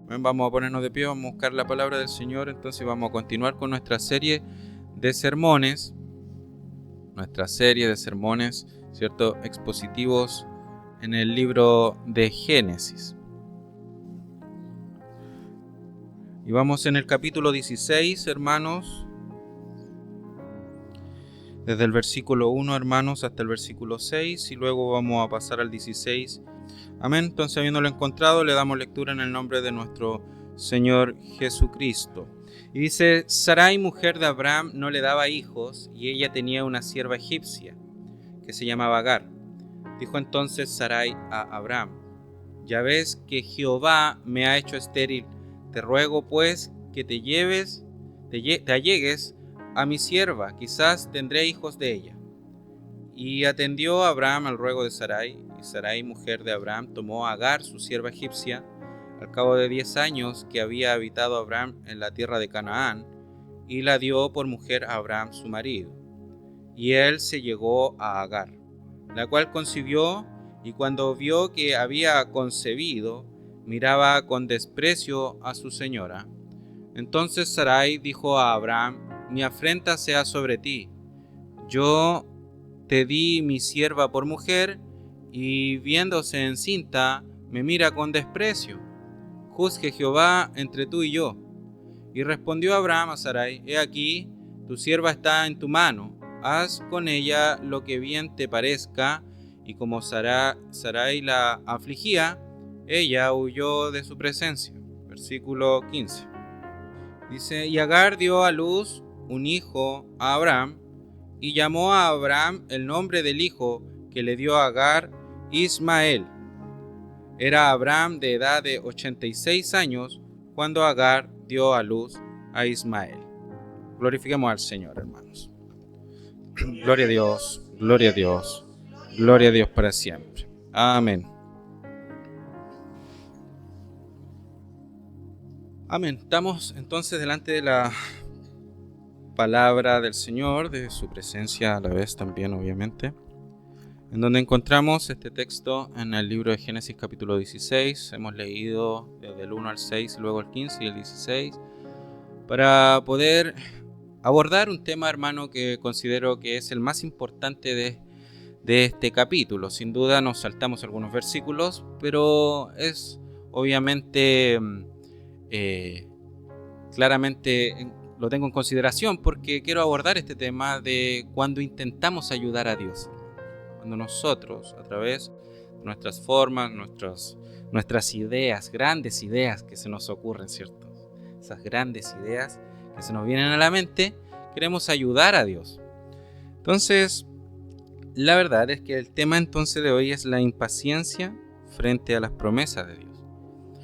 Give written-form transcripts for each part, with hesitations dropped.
Vamos a ponernos de pie, vamos a buscar la palabra del Señor. Entonces vamos a continuar con nuestra serie de sermones. ¿Cierto? Expositivos en el libro de Génesis. Y vamos en el capítulo 16, hermanos. Desde el versículo 1, hermanos, hasta el versículo 6. Y luego vamos a pasar al 16. Amén. Entonces, habiéndolo encontrado, le damos lectura en el nombre de nuestro Señor Jesucristo. Y dice: Sarai, mujer de Abraham, no le daba hijos, y ella tenía una sierva egipcia, que se llamaba Agar. Dijo entonces Sarai a Abraham: Ya ves que Jehová me ha hecho estéril. Te ruego pues que te allegues a mi sierva, quizás tendré hijos de ella. Y atendió Abraham al ruego de Sarai, y Sarai, mujer de Abraham, tomó a Agar, su sierva egipcia, al cabo de 10 años que había habitado Abraham en la tierra de Canaán, y la dio por mujer a Abraham su marido. Y él se llegó a Agar, la cual concibió, y cuando vio que había concebido, miraba con desprecio a su señora. Entonces Sarai dijo a Abraham: Mi afrenta sea sobre ti. Yo te di mi sierva por mujer, y viéndose encinta, me mira con desprecio. Juzgue Jehová entre tú y yo. Y respondió Abraham a Sarai: He aquí, tu sierva está en tu mano, haz con ella lo que bien te parezca. Y como Sarai la afligía, ella huyó de su presencia. Versículo 15. Dice: Y Agar dio a luz un hijo a Abraham, y llamó a Abraham el nombre del hijo que le dio a Agar, Ismael. Era Abraham de edad de 86 años cuando Agar dio a luz a Ismael. Glorifiquemos al Señor, hermanos. Gloria a Dios, gloria a Dios, gloria a Dios para siempre. Amén. Amén. Estamos entonces delante de la palabra del Señor, de su presencia a la vez también, obviamente, en donde encontramos este texto en el libro de Génesis capítulo 16. Hemos leído desde el 1 al 6, luego el 15 y el 16, para poder abordar un tema, hermano, que considero que es el más importante de este capítulo. Sin duda nos saltamos algunos versículos, pero es obviamente claramente lo tengo en consideración porque quiero abordar este tema de cuando intentamos ayudar a Dios. Cuando nosotros, a través de nuestras formas, nuestras ideas, grandes ideas que se nos ocurren, ¿cierto? Esas grandes ideas que se nos vienen a la mente, queremos ayudar a Dios. Entonces, la verdad es que el tema entonces de hoy es la impaciencia frente a las promesas de Dios.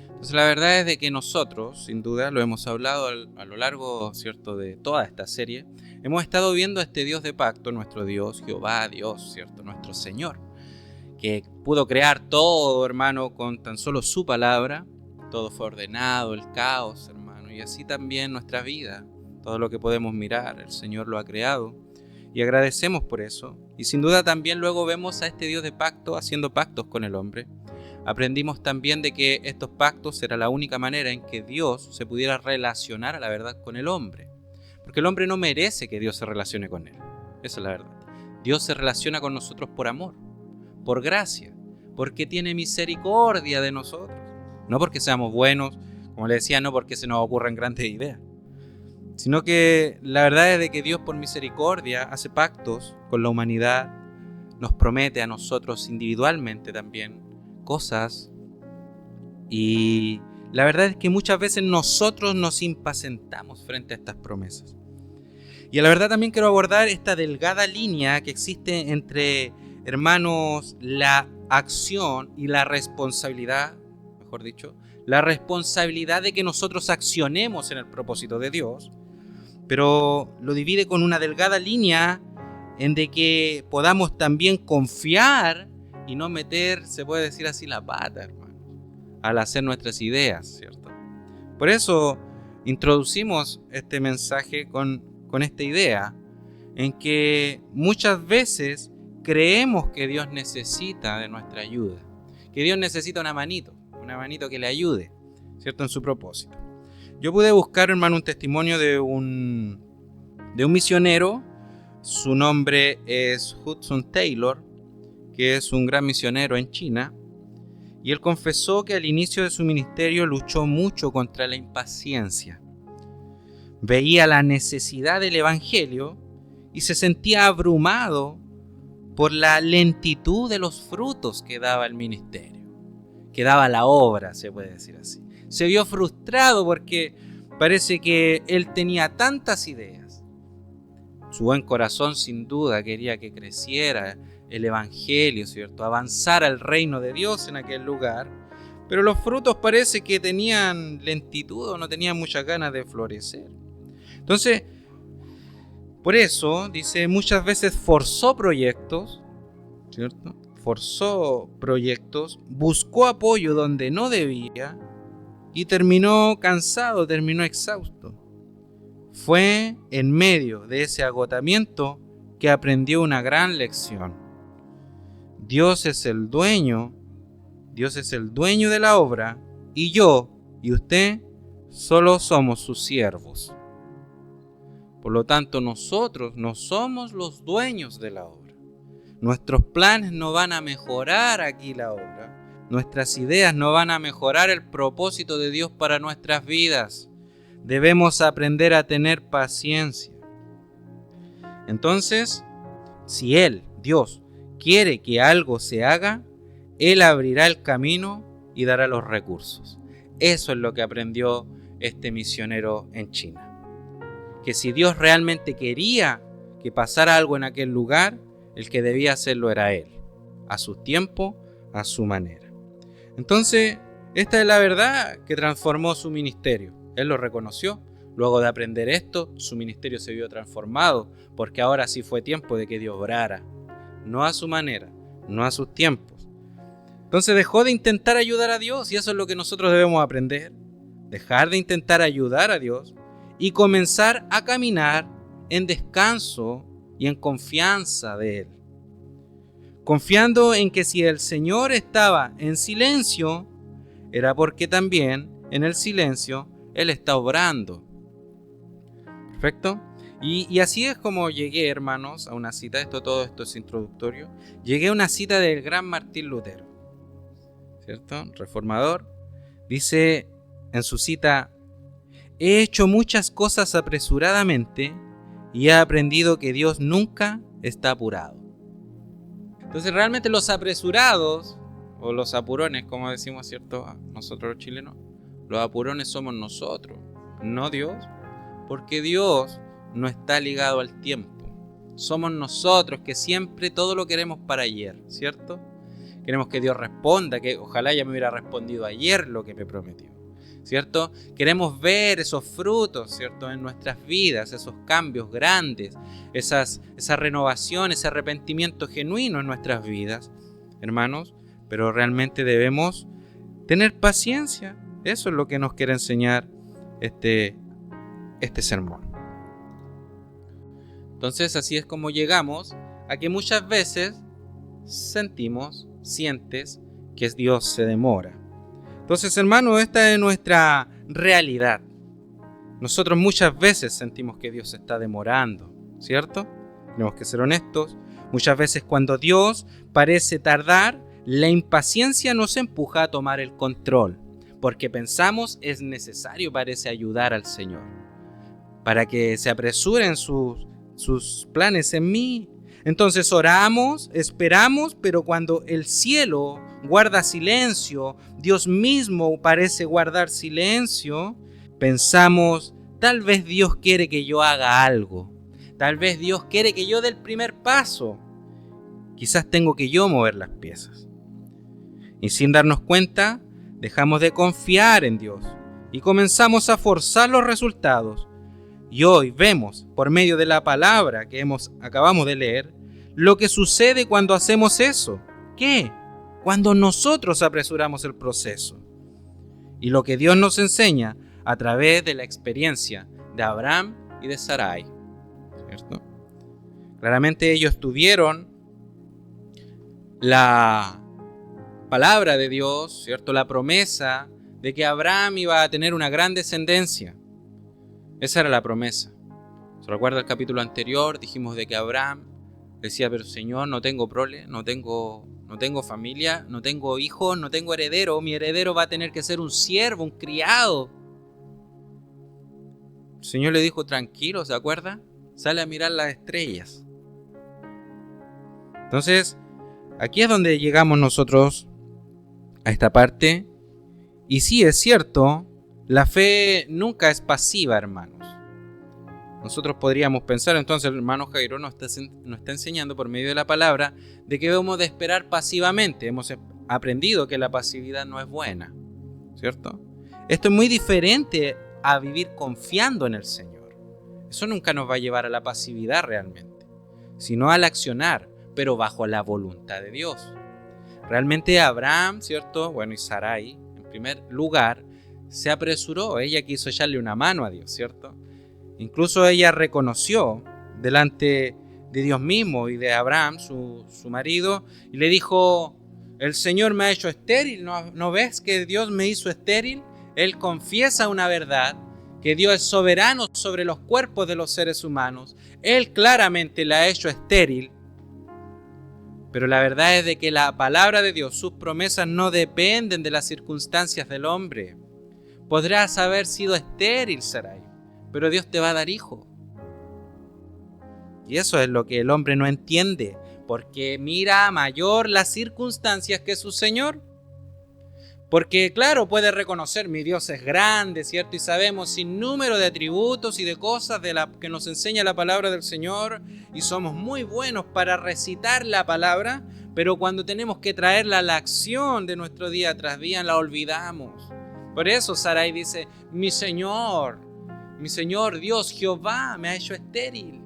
Entonces, la verdad es de que nosotros, sin duda, lo hemos hablado a lo largo, ¿cierto?, de toda esta serie. Hemos estado viendo a este Dios de pacto, nuestro Dios, Jehová, Dios, ¿cierto?, nuestro Señor, que pudo crear todo, hermano, con tan solo su palabra. Todo fue ordenado, el caos, hermano, y así también nuestra vida. Todo lo que podemos mirar, el Señor lo ha creado, y agradecemos por eso. Y sin duda también luego vemos a este Dios de pacto haciendo pactos con el hombre. Aprendimos también de que estos pactos era la única manera en que Dios se pudiera relacionar a la verdad con el hombre. Porque el hombre no merece que Dios se relacione con él. Esa es la verdad. Dios se relaciona con nosotros por amor, por gracia, porque tiene misericordia de nosotros. No porque seamos buenos, como le decía, no porque se nos ocurran grandes ideas, sino que la verdad es de que Dios por misericordia hace pactos con la humanidad, nos promete a nosotros individualmente también cosas, y la verdad es que muchas veces nosotros nos impacientamos frente a estas promesas. Y la verdad también quiero abordar esta delgada línea que existe entre, hermanos, la acción y la responsabilidad, mejor dicho, la responsabilidad de que nosotros accionemos en el propósito de Dios, pero lo divide con una delgada línea en de que podamos también confiar y no meter, se puede decir así, la pata, hermano, al hacer nuestras ideas, ¿cierto? Por eso introducimos este mensaje con esta idea, en que muchas veces creemos que Dios necesita de nuestra ayuda, que Dios necesita una manito que le ayude, ¿cierto? En su propósito. Yo pude buscar, hermano, un testimonio de un misionero. Su nombre es Hudson Taylor, que es un gran misionero en China. Y él confesó que al inicio de su ministerio luchó mucho contra la impaciencia. Veía la necesidad del evangelio y se sentía abrumado por la lentitud de los frutos que daba el ministerio, que daba la obra, se puede decir así. Se vio frustrado porque parece que él tenía tantas ideas. Su buen corazón sin duda quería que creciera el evangelio, ¿cierto? Avanzara el reino de Dios en aquel lugar, pero los frutos parece que tenían lentitud o no tenían muchas ganas de florecer. Entonces, por eso, dice, muchas veces forzó proyectos, ¿cierto? Forzó proyectos, buscó apoyo donde no debía y terminó cansado, terminó exhausto. Fue en medio de ese agotamiento que aprendió una gran lección. Dios es el dueño de la obra y yo y usted solo somos sus siervos. Por lo tanto, nosotros no somos los dueños de la obra. Nuestros planes no van a mejorar aquí la obra. Nuestras ideas no van a mejorar el propósito de Dios para nuestras vidas. Debemos aprender a tener paciencia. Entonces, si Él, Dios, quiere que algo se haga, Él abrirá el camino y dará los recursos. Eso es lo que aprendió este misionero en China. Que si Dios realmente quería que pasara algo en aquel lugar, el que debía hacerlo era Él, a su tiempo, a su manera. Entonces, esta es la verdad que transformó su ministerio. Él lo reconoció. Luego de aprender esto, su ministerio se vio transformado, porque ahora sí fue tiempo de que Dios obrara, no a su manera, no a sus tiempos. Entonces dejó de intentar ayudar a Dios, y eso es lo que nosotros debemos aprender. Dejar de intentar ayudar a Dios y comenzar a caminar en descanso y en confianza de Él. Confiando en que si el Señor estaba en silencio, era porque también en el silencio Él está obrando. ¿Perfecto? Y así es como llegué, hermanos, a una cita. Todo esto es introductorio. Llegué a una cita del gran Martín Lutero, ¿cierto? Reformador. Dice en su cita: he hecho muchas cosas apresuradamente y he aprendido que Dios nunca está apurado. Entonces realmente los apresurados, o los apurones, como decimos, ¿cierto? Nosotros los chilenos, los apurones somos nosotros, no Dios, porque Dios no está ligado al tiempo. Somos nosotros que siempre todo lo queremos para ayer, ¿cierto? Queremos que Dios responda, que ojalá ya me hubiera respondido ayer lo que me prometió, ¿cierto? Queremos ver esos frutos, ¿cierto? En nuestras vidas, esos cambios grandes, esa renovación, ese arrepentimiento genuino en nuestras vidas, hermanos, pero realmente debemos tener paciencia. Eso es lo que nos quiere enseñar este sermón. Entonces así es como llegamos a que muchas veces sientes que Dios se demora. Entonces, hermano, esta es nuestra realidad. Nosotros muchas veces sentimos que Dios se está demorando, ¿cierto? Tenemos que ser honestos. Muchas veces cuando Dios parece tardar, la impaciencia nos empuja a tomar el control, porque pensamos es necesario, parece, ayudar al Señor, para que se apresuren sus planes en mí. Entonces oramos, esperamos, pero cuando el cielo guarda silencio, Dios mismo parece guardar silencio, pensamos, tal vez Dios quiere que yo haga algo, tal vez Dios quiere que yo dé el primer paso, quizás tengo que yo mover las piezas. Y sin darnos cuenta, dejamos de confiar en Dios y comenzamos a forzar los resultados. Y hoy vemos, por medio de la palabra que acabamos de leer, lo que sucede cuando hacemos eso. ¿Qué? Cuando nosotros apresuramos el proceso. Y lo que Dios nos enseña a través de la experiencia de Abraham y de Sarai, ¿cierto? Claramente ellos tuvieron la palabra de Dios, ¿cierto? La promesa de que Abraham iba a tener una gran descendencia. Esa era la promesa. ¿Se recuerda el capítulo anterior? Dijimos de que Abraham decía, pero Señor, no tengo prole, no tengo familia, no tengo hijos, no tengo heredero. Mi heredero va a tener que ser un siervo, un criado. El Señor le dijo, tranquilo, ¿se acuerda? Sale a mirar las estrellas. Entonces, aquí es donde llegamos nosotros a esta parte. Y sí, es cierto, la fe nunca es pasiva, hermanos. Nosotros podríamos pensar, entonces el hermano Jairo nos está enseñando por medio de la palabra de que debemos de esperar pasivamente. Hemos aprendido que la pasividad no es buena, ¿cierto? Esto es muy diferente a vivir confiando en el Señor. Eso nunca nos va a llevar a la pasividad realmente, sino al accionar, pero bajo la voluntad de Dios. Realmente Abraham, ¿cierto? Bueno, y Sarai, en primer lugar, se apresuró. Ella quiso echarle una mano a Dios, ¿cierto? Incluso ella reconoció delante de Dios mismo y de Abraham, su marido, y le dijo, el Señor me ha hecho estéril, ¿no ves que Dios me hizo estéril? Él confiesa una verdad, que Dios es soberano sobre los cuerpos de los seres humanos. Él claramente la ha hecho estéril, pero la verdad es de que la palabra de Dios, sus promesas no dependen de las circunstancias del hombre. Podrás haber sido estéril, Sarai, pero Dios te va a dar hijo. Y eso es lo que el hombre no entiende, porque mira mayor las circunstancias que su Señor. Porque claro, puede reconocer, mi Dios es grande, ¿cierto? Y sabemos sin número de atributos y de cosas que nos enseña la palabra del Señor, y somos muy buenos para recitar la palabra, pero cuando tenemos que traerla a la acción de nuestro día tras día, la olvidamos. Por eso Sarai dice, mi Señor Dios, Jehová, me ha hecho estéril.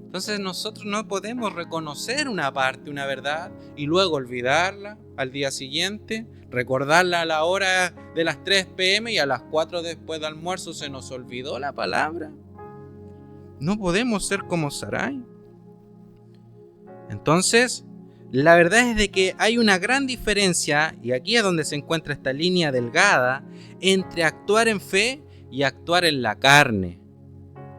Entonces nosotros no podemos reconocer una parte, una verdad, y luego olvidarla al día siguiente, recordarla a la hora de las 3 p.m. y a las 4 después del almuerzo se nos olvidó la palabra. No podemos ser como Sarai. Entonces, la verdad es de que hay una gran diferencia, y aquí es donde se encuentra esta línea delgada, entre actuar en fe y actuar en la carne.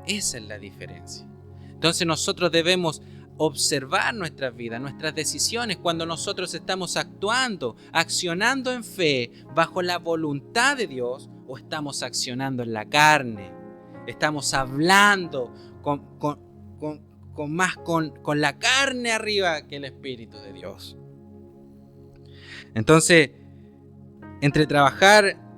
Esa es la diferencia. Entonces nosotros debemos observar nuestras vidas, nuestras decisiones, cuando nosotros estamos actuando, accionando en fe bajo la voluntad de Dios, o estamos accionando en la carne. Estamos hablando con la carne arriba que el Espíritu de Dios. Entonces,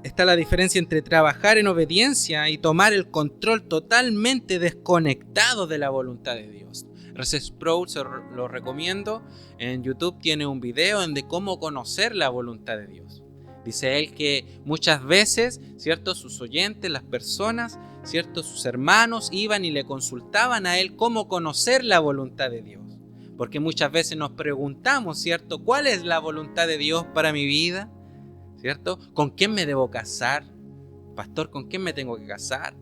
está la diferencia entre trabajar en obediencia y tomar el control totalmente desconectado de la voluntad de Dios. R.C. Sproul, se lo recomiendo, en YouTube tiene un video de cómo conocer la voluntad de Dios. Dice él que muchas veces, ¿cierto?, sus oyentes, las personas, ¿cierto?, sus hermanos iban y le consultaban a él cómo conocer la voluntad de Dios. Porque muchas veces nos preguntamos, ¿cierto?, ¿cuál es la voluntad de Dios para mi vida? ¿Cierto? ¿Con quién me debo casar? Pastor, ¿con quién me tengo que casar?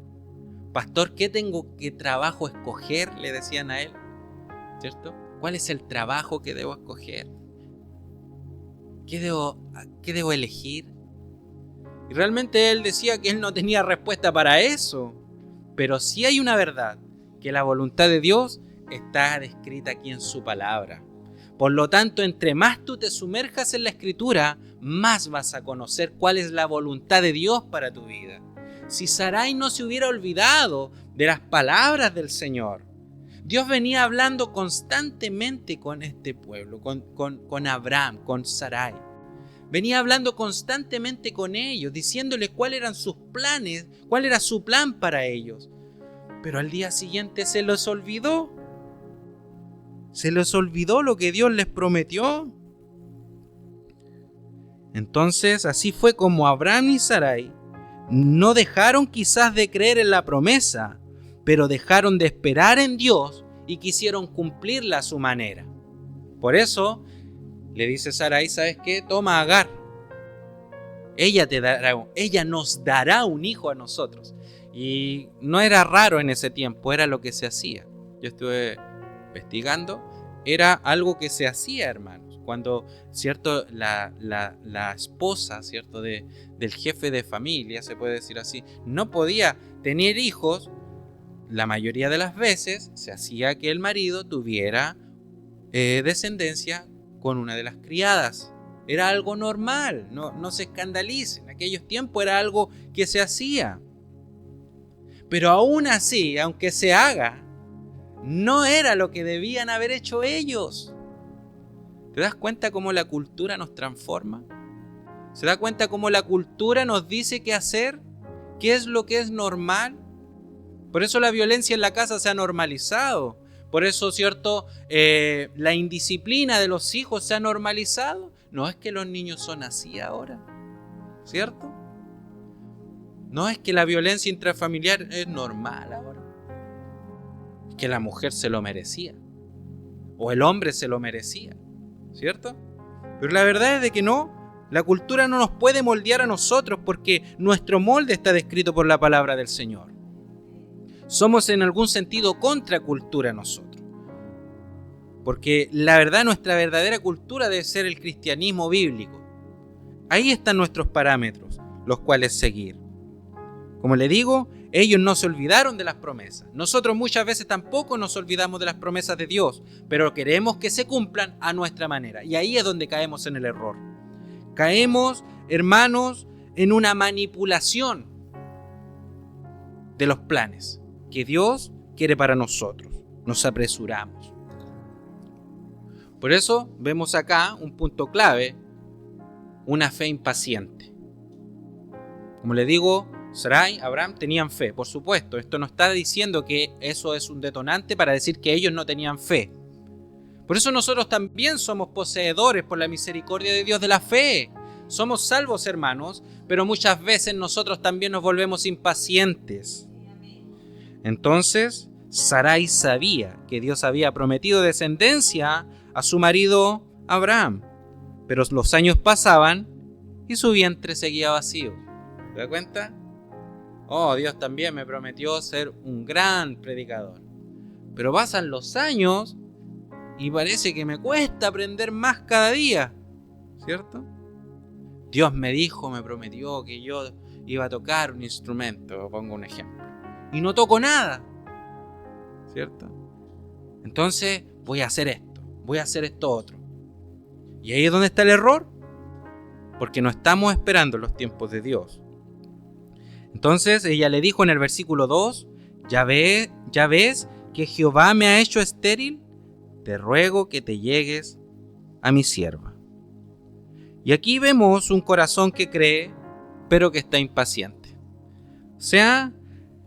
Pastor, ¿qué trabajo escoger? Le decían a él, ¿cierto? ¿Cuál es el trabajo que debo escoger? ¿Qué debo elegir? Y realmente él decía que él no tenía respuesta para eso. Pero sí hay una verdad, que la voluntad de Dios está descrita aquí en su palabra. Por lo tanto, entre más tú te sumerjas en la Escritura, más vas a conocer cuál es la voluntad de Dios para tu vida. Si Sarai no se hubiera olvidado de las palabras del Señor, Dios venía hablando constantemente con este pueblo, con Abraham, con Sarai. Venía hablando constantemente con ellos, diciéndoles cuáles eran sus planes, cuál era su plan para ellos. Pero al día siguiente se les olvidó. Se les olvidó lo que Dios les prometió. Entonces, así fue como Abraham y Sarai no dejaron quizás de creer en la promesa, pero dejaron de esperar en Dios y quisieron cumplirla a su manera. Por eso le dice Sarai, ¿sabes qué? Toma a Agar. Ella nos dará un hijo a nosotros. Y no era raro en ese tiempo, era lo que se hacía. Yo estuve investigando. era algo que se hacía, hermanos. Cuando, ¿cierto? La esposa, ¿cierto? Del jefe de familia, se puede decir así, no podía tener hijos, la mayoría de las veces se hacía que el marido tuviera descendencia con una de las criadas. Era algo normal, no se escandalicen. En aquellos tiempos era algo que se hacía. Pero aún así, aunque se haga, no era lo que debían haber hecho ellos. ¿Te das cuenta cómo la cultura nos transforma? ¿Se da cuenta cómo la cultura nos dice qué hacer? ¿Qué es lo que es normal? Por eso la violencia en la casa se ha normalizado. Por eso, ¿cierto? La indisciplina de los hijos se ha normalizado. No es que los niños son así ahora, ¿cierto? No es que la violencia intrafamiliar es normal ahora. Es que la mujer se lo merecía. O el hombre se lo merecía, ¿cierto? Pero la verdad es de que no. La cultura no nos puede moldear a nosotros porque nuestro molde está descrito por la palabra del Señor. Somos en algún sentido contracultura nosotros. Porque la verdad, nuestra verdadera cultura debe ser el cristianismo bíblico. Ahí están nuestros parámetros, los cuales seguir. Como le digo, ellos no se olvidaron de las promesas. Nosotros muchas veces tampoco nos olvidamos de las promesas de Dios, pero queremos que se cumplan a nuestra manera. Y ahí es donde caemos en el error. Caemos, hermanos, en una manipulación de los planes que Dios quiere para nosotros. Nos apresuramos. Por eso vemos acá un punto clave, una fe impaciente. Como le digo, Sarai, Abraham tenían fe, por supuesto. Esto no está diciendo que eso es un detonante para decir que ellos no tenían fe. Por eso nosotros también somos poseedores por la misericordia de Dios de la fe. Somos salvos, hermanos, pero muchas veces nosotros también nos volvemos impacientes. Entonces, Sarai sabía que Dios había prometido descendencia a su marido Abraham, pero los años pasaban y su vientre seguía vacío. ¿Te das cuenta? Oh, Dios también me prometió ser un gran predicador. Pero pasan los años y parece que me cuesta aprender más cada día, ¿cierto? Dios me dijo, me prometió que yo iba a tocar un instrumento, pongo un ejemplo, y no toco nada, ¿cierto? Entonces voy a hacer esto otro. Y ahí es donde está el error, porque no estamos esperando los tiempos de Dios. Entonces ella le dijo en el versículo 2, ¿ya ves que Jehová me ha hecho estéril? Te ruego que te llegues a mi sierva. Y aquí vemos un corazón que cree, pero que está impaciente. O sea,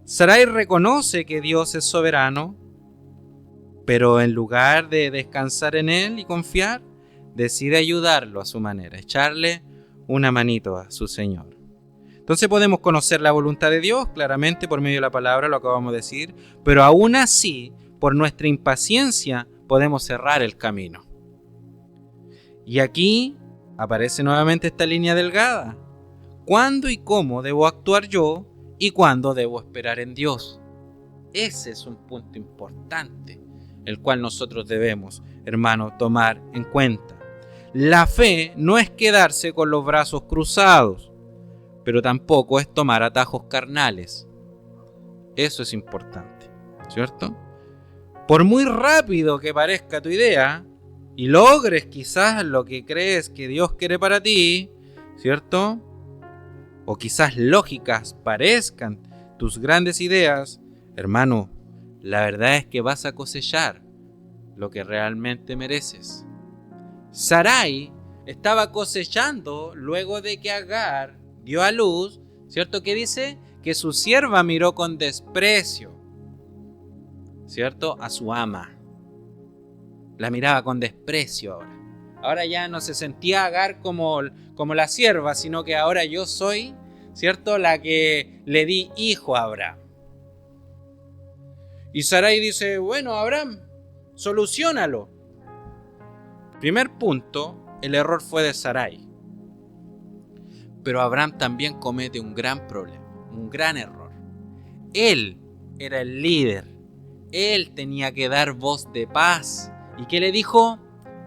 Sarai reconoce que Dios es soberano, pero en lugar de descansar en Él y confiar, decide ayudarlo a su manera, echarle una manito a su Señor. Entonces podemos conocer la voluntad de Dios claramente por medio de la palabra, lo acabamos de decir, pero aún así, por nuestra impaciencia, podemos cerrar el camino. Y aquí aparece nuevamente esta línea delgada. ¿Cuándo y cómo debo actuar yo y cuándo debo esperar en Dios? Ese es un punto importante, el cual nosotros debemos, hermanos, tomar en cuenta. La fe no es quedarse con los brazos cruzados, pero tampoco es tomar atajos carnales. Eso es importante, ¿cierto? Por muy rápido que parezca tu idea y logres quizás lo que crees que Dios quiere para ti, ¿cierto? O quizás lógicas parezcan tus grandes ideas, hermano, la verdad es que vas a cosechar lo que realmente mereces. Sarai estaba cosechando luego de que Agar dio a luz, ¿cierto? Que dice que su sierva miró con desprecio, ¿cierto? A su ama. La miraba con desprecio ahora. Ahora ya no se sentía Agar como la sierva, sino que ahora yo soy, ¿cierto? La que le di hijo a Abraham. Y Sarai dice, bueno, Abraham, soluciónalo. Primer punto, el error fue de Sarai. Pero Abraham también comete un gran problema, un gran error. Él era el líder. Él tenía que dar voz de paz y que le dijo: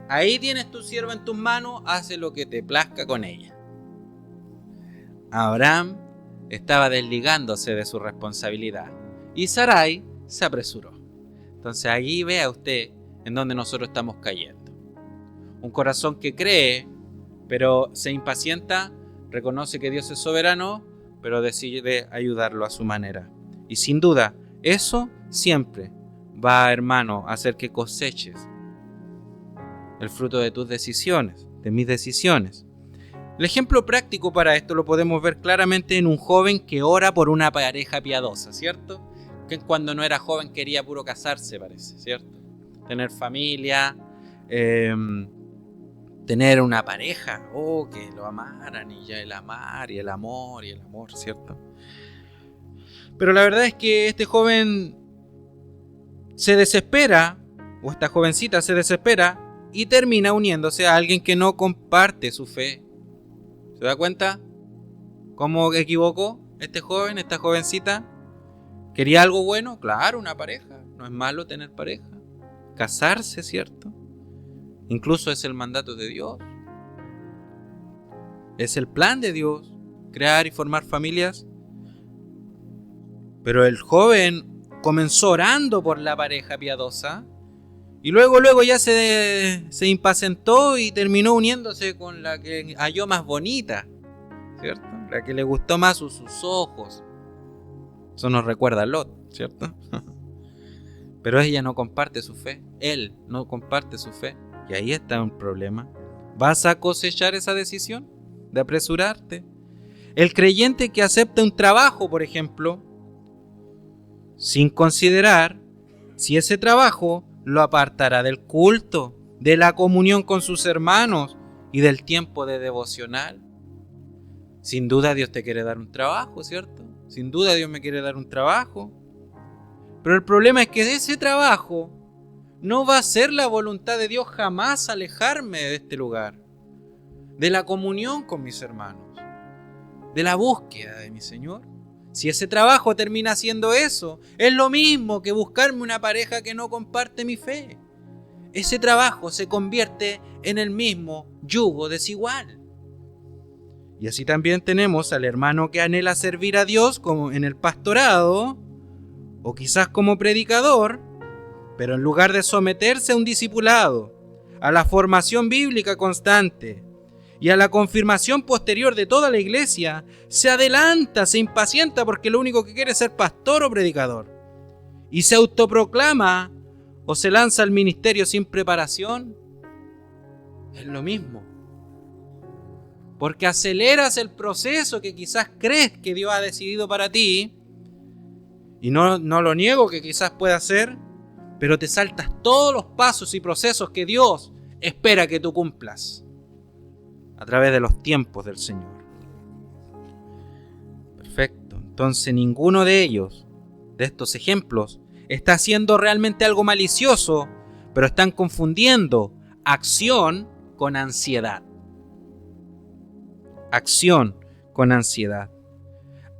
ahí tienes tu sierva en tus manos, hace lo que te plazca con ella. Abraham estaba desligándose de su responsabilidad y Sarai se apresuró. Entonces allí vea usted en donde nosotros estamos cayendo. Un corazón que cree, pero se impacienta, reconoce que Dios es soberano, pero decide ayudarlo a su manera. Y sin duda, eso siempre va, hermano, a hacer que coseches el fruto de tus decisiones, de mis decisiones. El ejemplo práctico para esto lo podemos ver claramente en un joven que ora por una pareja piadosa, ¿cierto? Que cuando no era joven quería puro casarse, parece, ¿cierto? Tener familia, tener una pareja, que lo amaran, y ya el amar y el amor, ¿cierto? Pero la verdad es que este joven se desespera, o esta jovencita se desespera, y termina uniéndose a alguien que no comparte su fe. ¿Se da cuenta cómo equivocó este joven, esta jovencita? ¿Quería algo bueno? Claro, una pareja. No es malo tener pareja. Casarse, ¿cierto? Incluso es el mandato de Dios. Es el plan de Dios, crear y formar familias. Pero el joven comenzó orando por la pareja piadosa y luego ya se impacientó y terminó uniéndose con la que halló más bonita, ¿cierto? La que le gustó más sus ojos. Eso nos recuerda a Lot, ¿cierto? Pero ella no comparte su fe, él no comparte su fe, y ahí está un problema. ¿Vas a cosechar esa decisión de apresurarte? El creyente que acepta un trabajo, por ejemplo, sin considerar si ese trabajo lo apartará del culto, de la comunión con sus hermanos y del tiempo de devocional. Sin duda Dios te quiere dar un trabajo, ¿cierto? Sin duda Dios me quiere dar un trabajo. Pero el problema es que de ese trabajo no va a ser la voluntad de Dios jamás alejarme de este lugar, de la comunión con mis hermanos, de la búsqueda de mi Señor. Si ese trabajo termina siendo eso, es lo mismo que buscarme una pareja que no comparte mi fe. Ese trabajo se convierte en el mismo yugo desigual. Y así también tenemos al hermano que anhela servir a Dios como en el pastorado, o quizás como predicador, pero en lugar de someterse a un discipulado, a la formación bíblica constante y a la confirmación posterior de toda la iglesia, se adelanta, se impacienta porque lo único que quiere es ser pastor o predicador, y se autoproclama o se lanza al ministerio sin preparación. Es lo mismo, porque aceleras el proceso que quizás crees que Dios ha decidido para ti, y no lo niego que quizás pueda ser, pero te saltas todos los pasos y procesos que Dios espera que tú cumplas a través de los tiempos del Señor. Perfecto. Entonces ninguno de ellos, de estos ejemplos, está haciendo realmente algo malicioso, pero están confundiendo acción con ansiedad. Acción con ansiedad.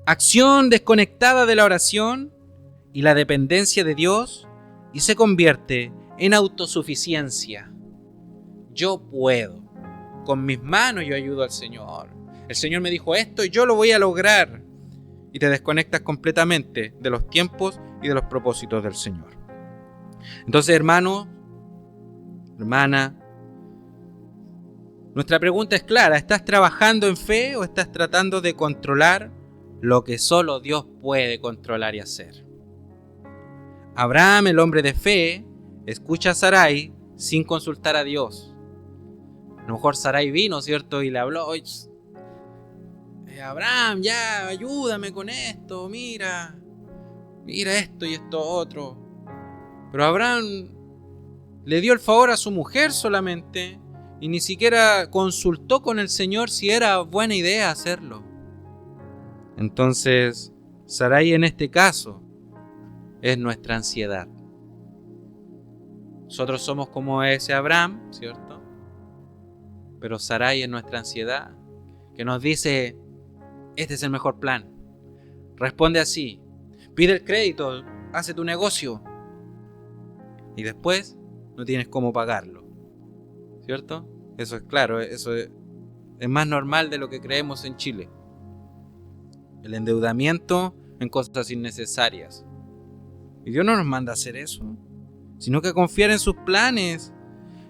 Acción desconectada de la oración y la dependencia de Dios, y se convierte en autosuficiencia. Yo puedo. Con mis manos yo ayudo al Señor. El Señor me dijo esto y yo lo voy a lograr. Y te desconectas completamente de los tiempos y de los propósitos del Señor. Entonces, hermano, hermana, nuestra pregunta es clara. ¿Estás trabajando en fe o estás tratando de controlar lo que solo Dios puede controlar y hacer? Abraham, el hombre de fe, escucha a Sarai sin consultar a Dios. A lo mejor Sarai vino, ¿cierto? Y le habló: Abraham, ya, ayúdame con esto, mira esto y esto otro. Pero Abraham le dio el favor a su mujer solamente y ni siquiera consultó con el Señor si era buena idea hacerlo. Entonces, Sarai en este caso es nuestra ansiedad. Nosotros somos como ese Abraham, ¿cierto? Pero Sarai es nuestra ansiedad, que nos dice: este es el mejor plan. Responde así, pide el crédito, hace tu negocio. Y después no tienes cómo pagarlo. ¿Cierto? Eso es claro, eso es más normal de lo que creemos en Chile. El endeudamiento en cosas innecesarias. Y Dios no nos manda a hacer eso, sino que a confiar en sus planes.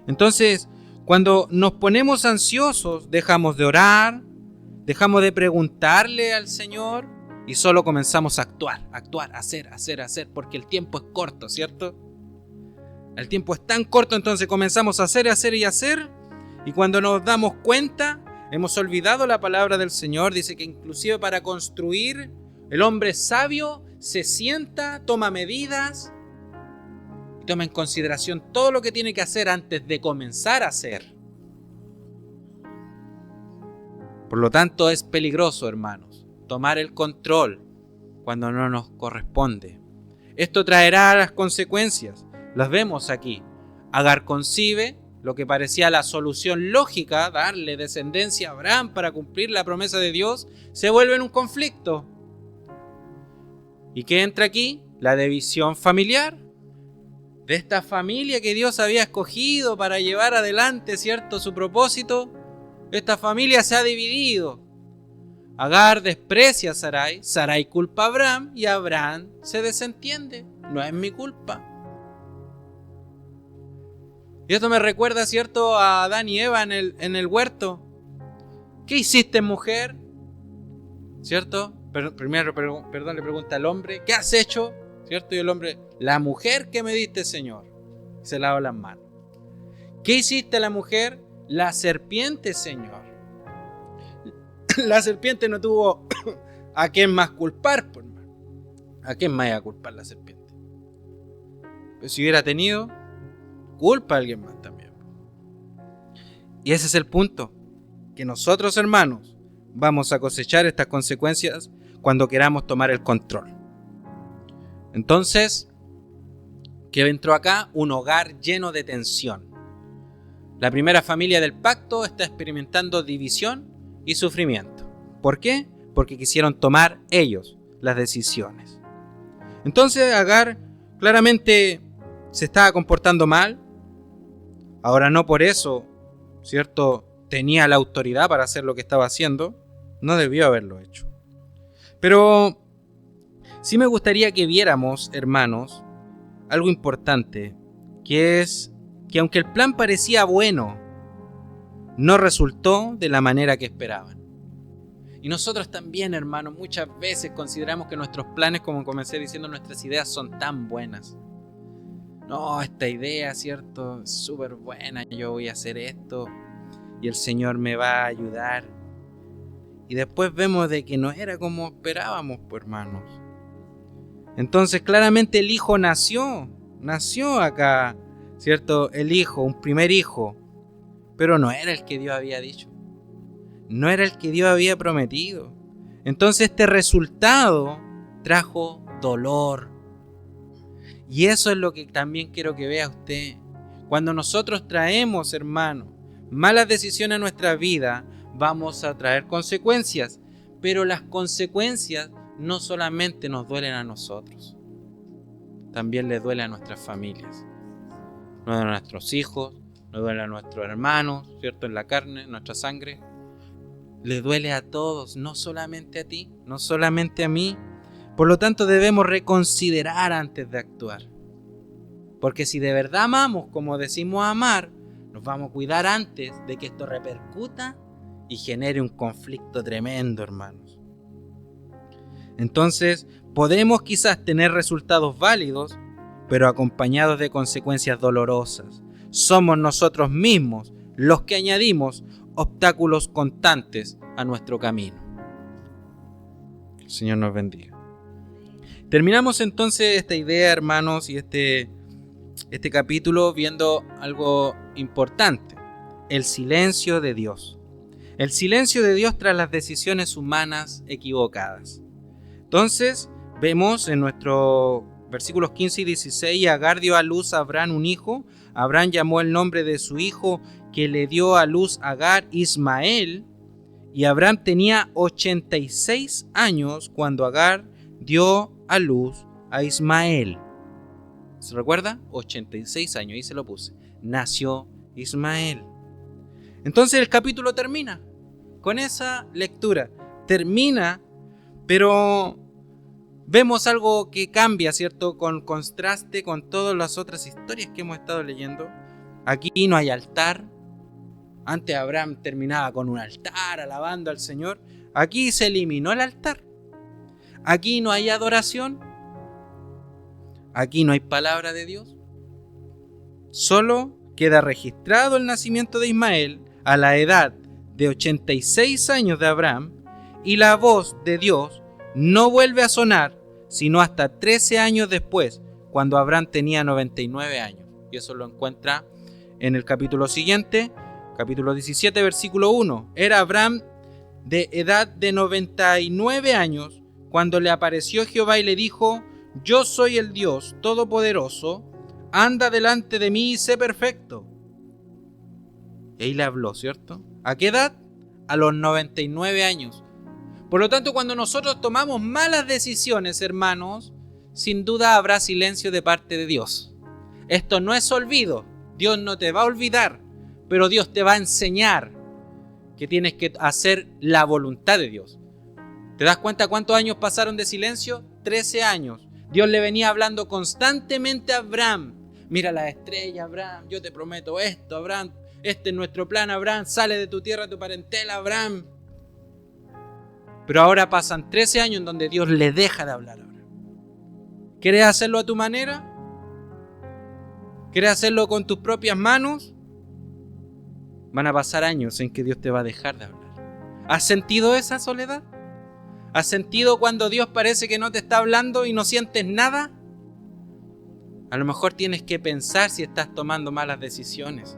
Entonces, cuando nos ponemos ansiosos, dejamos de orar, dejamos de preguntarle al Señor y solo comenzamos a actuar, hacer, porque el tiempo es corto, ¿cierto? El tiempo es tan corto, entonces comenzamos a hacer, y cuando nos damos cuenta, hemos olvidado la palabra del Señor. Dice que inclusive para construir, el hombre sabio se sienta, toma medidas y toma en consideración todo lo que tiene que hacer antes de comenzar a hacer. Por lo tanto, es peligroso, hermanos, tomar el control cuando no nos corresponde. Esto traerá las consecuencias. Las vemos aquí. Agar concibe lo que parecía la solución lógica, darle descendencia a Abraham para cumplir la promesa de Dios, se vuelve en un conflicto. ¿Y qué entra aquí? La división familiar. De esta familia que Dios había escogido para llevar adelante, ¿cierto?, su propósito, esta familia se ha dividido. Agar desprecia a Sarai, Sarai culpa a Abraham y Abraham se desentiende. No es mi culpa. Y esto me recuerda, ¿cierto?, a Adán y Eva en el huerto. ¿Qué hiciste, mujer? ¿Cierto? Primero, le pregunta al hombre, ¿qué has hecho? ¿Cierto? Y el hombre, la mujer que me diste, Señor. Se lava las manos. ¿Qué hiciste, la mujer? La serpiente, Señor. La serpiente no tuvo a quién más culpar, por hermano. ¿A quién más iba a culpar la serpiente? Pero si hubiera tenido, culpa a alguien más también. Y ese es el punto, que nosotros, hermanos, vamos a cosechar estas consecuencias cuando queramos tomar el control. Entonces, ¿qué entró acá? Un hogar lleno de tensión. La primera familia del pacto está experimentando división y sufrimiento. ¿Por qué? Porque quisieron tomar ellos las decisiones. Entonces Agar claramente se estaba comportando mal. Ahora no por eso, ¿cierto?, tenía la autoridad para hacer lo que estaba haciendo. No debió haberlo hecho. Pero sí me gustaría que viéramos, hermanos, algo importante, que es que aunque el plan parecía bueno, no resultó de la manera que esperaban. Y nosotros también, hermanos, muchas veces consideramos que nuestros planes, como comencé diciendo, nuestras ideas son tan buenas. No, esta idea, ¿cierto?, es súper buena, yo voy a hacer esto y el Señor me va a ayudar. Y después vemos de que no era como esperábamos, pues, hermanos. Entonces claramente el hijo nació acá, ¿cierto? El hijo, un primer hijo, pero no era el que Dios había dicho. No era el que Dios había prometido. Entonces este resultado trajo dolor. Y eso es lo que también quiero que vea usted. Cuando nosotros traemos, hermano, malas decisiones a nuestra vida, vamos a traer consecuencias. Pero las consecuencias no solamente nos duelen a nosotros, también les duele a nuestras familias. Nos duele a nuestros hijos, nos duele a nuestros hermanos, ¿cierto?, en la carne, en nuestra sangre. Le duele a todos, no solamente a ti, no solamente a mí. Por lo tanto, debemos reconsiderar antes de actuar. Porque si de verdad amamos como decimos amar, nos vamos a cuidar antes de que esto repercuta y genere un conflicto tremendo, hermanos. Entonces, podemos quizás tener resultados válidos, pero acompañados de consecuencias dolorosas. Somos nosotros mismos los que añadimos obstáculos constantes a nuestro camino. El Señor nos bendiga. Terminamos entonces esta idea, hermanos, y este capítulo viendo algo importante: el silencio de Dios. El silencio de Dios tras las decisiones humanas equivocadas. Entonces, vemos en nuestros versículos 15 y 16, Agar dio a luz a Abraham un hijo. Abraham llamó el nombre de su hijo que le dio a luz Agar Ismael. Y Abraham tenía 86 años cuando Agar dio a luz a Ismael. ¿Se recuerda? 86 años, ahí se lo puse. Nació Ismael. Entonces el capítulo termina con esa lectura. Termina, pero vemos algo que cambia, ¿cierto? Con contraste con todas las otras historias que hemos estado leyendo. Aquí no hay altar. Antes Abraham terminaba con un altar, alabando al Señor. Aquí se eliminó el altar. Aquí no hay adoración. Aquí no hay palabra de Dios. Solo queda registrado el nacimiento de Ismael a la edad de 86 años de Abraham, y la voz de Dios no vuelve a sonar sino hasta 13 años después, cuando Abraham tenía 99 años. Y eso lo encuentra en el capítulo siguiente, capítulo 17, versículo 1. Era Abraham de edad de 99 años cuando le apareció Jehová y le dijo: yo soy el Dios Todopoderoso, anda delante de mí y sé perfecto. Y ahí le habló, ¿cierto? ¿A qué edad? A los 99 años. Por lo tanto, cuando nosotros tomamos malas decisiones, hermanos, sin duda habrá silencio de parte de Dios. Esto no es olvido. Dios no te va a olvidar, pero Dios te va a enseñar que tienes que hacer la voluntad de Dios. ¿Te das cuenta cuántos años pasaron de silencio? 13 años. Dios le venía hablando constantemente a Abraham. Mira las estrellas, Abraham, yo te prometo esto, Abraham, este es nuestro plan, Abraham, sale de tu tierra, tu parentela, Abraham. Pero ahora pasan 13 años en donde Dios le deja de hablar a Abraham. ¿Quieres hacerlo a tu manera? ¿Quieres hacerlo con tus propias manos? Van a pasar años en que Dios te va a dejar de hablar. ¿Has sentido esa soledad? ¿Has sentido cuando Dios parece que no te está hablando y no sientes nada? A lo mejor tienes que pensar si estás tomando malas decisiones.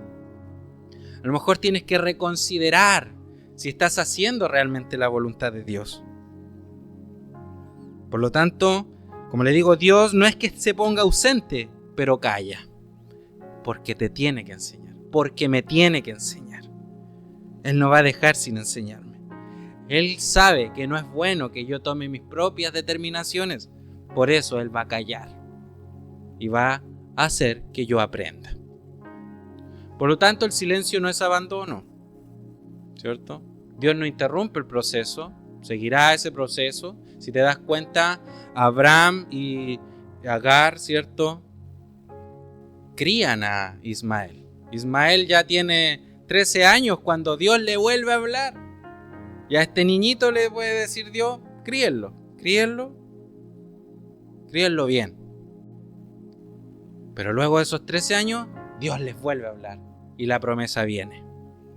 A lo mejor tienes que reconsiderar si estás haciendo realmente la voluntad de Dios. Por lo tanto, como le digo, Dios no es que se ponga ausente, pero calla. Porque te tiene que enseñar. Porque me tiene que enseñar. Él no va a dejar sin enseñarme. Él sabe que no es bueno que yo tome mis propias determinaciones. Por eso Él va a callar. Y va a hacer que yo aprenda. Por lo tanto, el silencio no es abandono. ¿Cierto? Dios no interrumpe el proceso. Seguirá ese proceso. Si te das cuenta, Abraham y Agar, ¿cierto?, crían a Ismael. Ismael ya tiene 13 años cuando Dios le vuelve a hablar. Y a este niñito le puede decir Dios: críenlo bien. Pero luego de esos 13 años, Dios les vuelve a hablar. Y la promesa viene.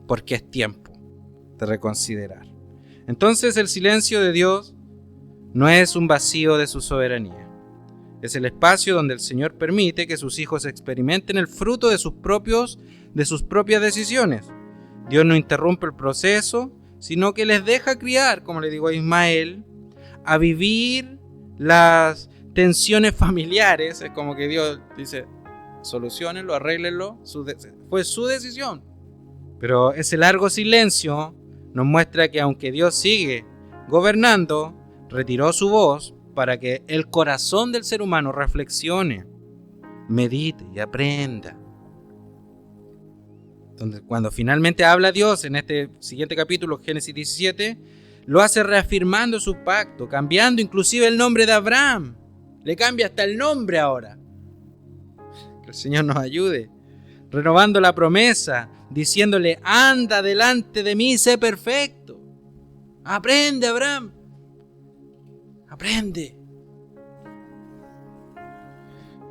Porque es tiempo de reconsiderar. Entonces el silencio de Dios no es un vacío de su soberanía. Es el espacio donde el Señor permite que sus hijos experimenten el fruto de sus propias decisiones. Dios no interrumpe el proceso, sino que les deja criar, como le digo a Ismael, a vivir las tensiones familiares. Es como que Dios dice: soluciónenlo, arréglenlo, fue su decisión. Pero ese largo silencio nos muestra que aunque Dios sigue gobernando, retiró su voz para que el corazón del ser humano reflexione, medite y aprenda. Entonces, cuando finalmente habla Dios en este siguiente capítulo, Génesis 17, lo hace reafirmando su pacto, cambiando inclusive el nombre de Abraham. Le cambia hasta el nombre ahora. Que el Señor nos ayude. Renovando la promesa, diciéndole: anda delante de mí, sé perfecto. Aprende, Abraham. Aprende.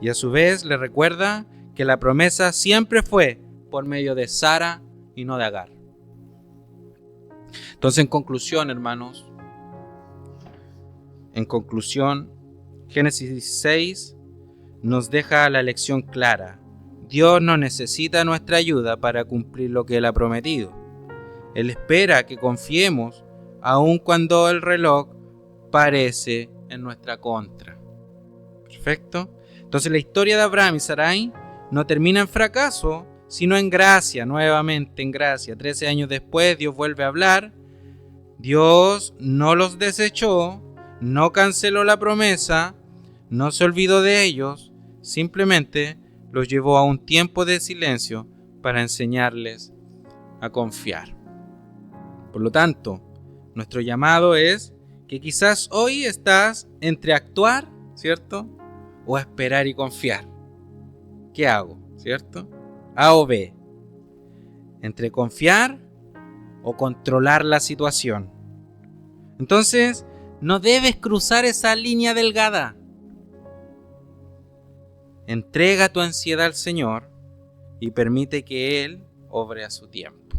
Y a su vez le recuerda que la promesa siempre fue por medio de Sara y no de Agar. Entonces, en conclusión, hermanos, Génesis 16 nos deja la lección clara. Dios no necesita nuestra ayuda para cumplir lo que Él ha prometido. Él espera que confiemos aun cuando el reloj parece en nuestra contra. Perfecto. Entonces la historia de Abraham y Sarai no termina en fracaso, sino en gracia, nuevamente en gracia. 13 años después Dios vuelve a hablar. Dios no los desechó, no canceló la promesa, no se olvidó de ellos, simplemente los llevó a un tiempo de silencio para enseñarles a confiar. Por lo tanto, nuestro llamado es que quizás hoy estás entre actuar, ¿cierto? O esperar y confiar. ¿Qué hago? ¿Cierto? A o B. Entre confiar o controlar la situación. Entonces, no debes cruzar esa línea delgada. Entrega tu ansiedad al Señor y permite que Él obre a su tiempo.